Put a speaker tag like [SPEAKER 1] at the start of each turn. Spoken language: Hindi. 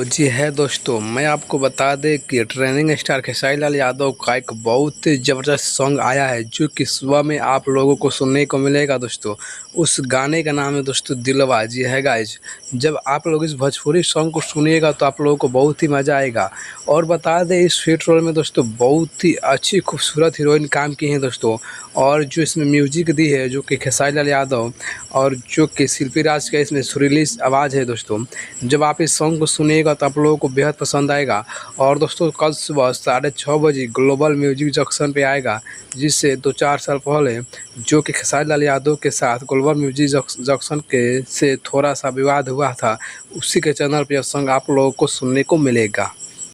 [SPEAKER 1] जी है दोस्तों, मैं आपको बता दें कि ट्रेंडिंग स्टार खेसारी लाल यादव का एक बहुत ही ज़बरदस्त सॉन्ग आया है जो कि सुबह में आप लोगों को सुनने को मिलेगा दोस्तों। उस गाने का नाम है दोस्तों दिलवा। जी है गाइज, जब आप लोग इस भोजपुरी सॉन्ग को सुनिएगा तो आप लोगों को बहुत ही मज़ा आएगा। और बता दें इस फीड रोल में दोस्तों बहुत ही अच्छी खूबसूरत हीरोइन काम की हैं दोस्तों। और जो इसमें म्यूजिक दी है जो कि खेसारी लाल यादव और जो कि शिल्पी राज का इसमें सुरीली आवाज़ है दोस्तों। जब आप इस सॉन्ग को सुनिएगा तो आप लोगों को बेहद पसंद आएगा। और दोस्तों कल सुबह 6:30 बजे ग्लोबल म्यूजिक जंक्शन पे आएगा, जिससे 2-4 साल पहले जो कि खेसारी लाल यादव के साथ ग्लोबल म्यूजिक जंक्शन के से थोड़ा सा विवाद हुआ था, उसी के चैनल पर यह सॉन्ग आप लोगों को सुनने को मिलेगा।